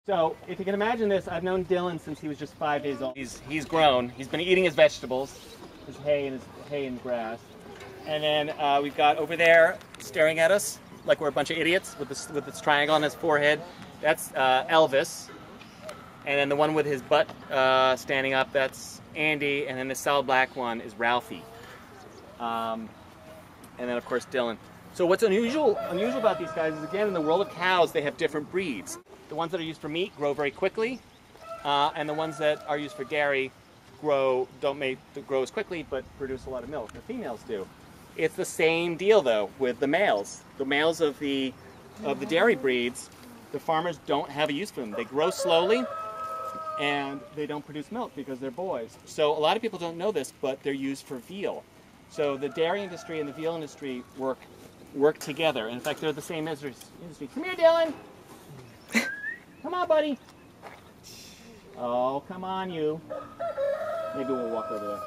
So if you can imagine this, I've known Dylan since he was just 5 days old. He's grown. He's been eating his vegetables, his hay and grass. And then we've got over there staring at us like we're a bunch of idiots with this triangle on his forehead. That's Elvis. And then the one with his butt standing up, that's Andy. And then the solid black one is Ralphie. And then of course Dylan. So what's unusual about these guys is, again, in the world of cows, they have different breeds. The ones that are used for meat grow very quickly, and the ones that are used for dairy don't grow as quickly, but produce a lot of milk. The females do. It's the same deal though with the males. The males of the dairy breeds, the farmers don't have a use for them. They grow slowly, and they don't produce milk because they're boys. So a lot of people don't know this, but they're used for veal. So the dairy industry and the veal industry work together. In fact, they're the same industry. Come here, Dylan. Come on, buddy. Oh, come on, you. Maybe we'll walk over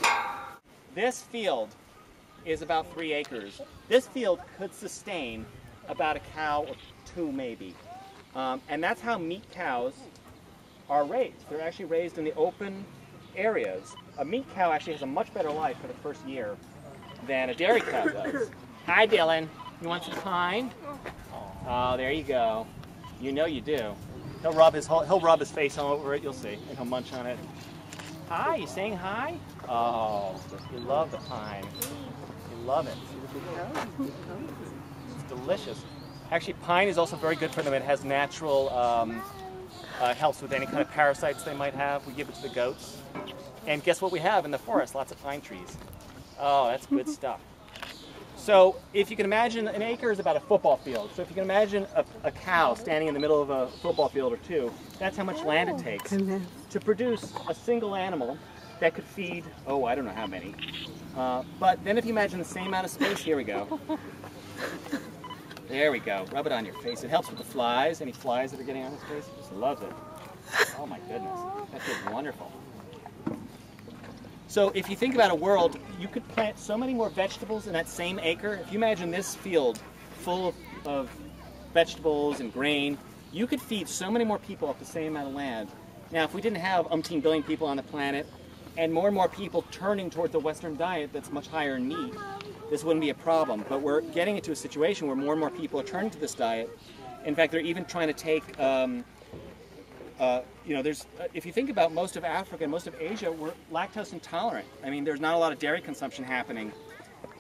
there. This field is about 3 acres. This field could sustain about a cow or 2, maybe. And that's how meat cows are raised. They're actually raised in the open areas. A meat cow actually has a much better life for the first year than a dairy cow does. Hi, Dylan. You want some pine? Oh, there you go. You know you do. He'll rub his face all over it. You'll see, and he'll munch on it. Hi, you saying hi? Oh, you love the pine. You love it. It's delicious. Actually, pine is also very good for them. It has natural helps with any kind of parasites they might have. We give it to the goats. And guess what we have in the forest? Lots of pine trees. Oh, that's good stuff. So if you can imagine, an acre is about a football field. So if you can imagine a cow standing in the middle of a football field or 2, that's how much land it takes to produce a single animal that could feed, oh, I don't know how many. But then if you imagine the same amount of space, here we go. There we go. Rub it on your face. It helps with the flies. Any flies that are getting on his face, he just loves it. Oh my goodness, that feels wonderful. So if you think about a world, you could plant so many more vegetables in that same acre. If you imagine this field full of vegetables and grain, you could feed so many more people off the same amount of land. Now, if we didn't have umpteen billion people on the planet, and more people turning towards the Western diet that's much higher in meat, this wouldn't be a problem. But we're getting into a situation where more and more people are turning to this diet. In fact, they're even trying to take if you think about most of Africa and most of Asia, we're lactose intolerant. I mean, there's not a lot of dairy consumption happening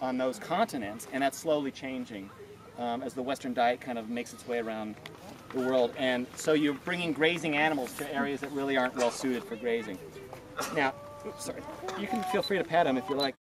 on those continents, and that's slowly changing as the Western diet kind of makes its way around the world. And so you're bringing grazing animals to areas that really aren't well suited for grazing. Now, oops, sorry, you can feel free to pat them if you like.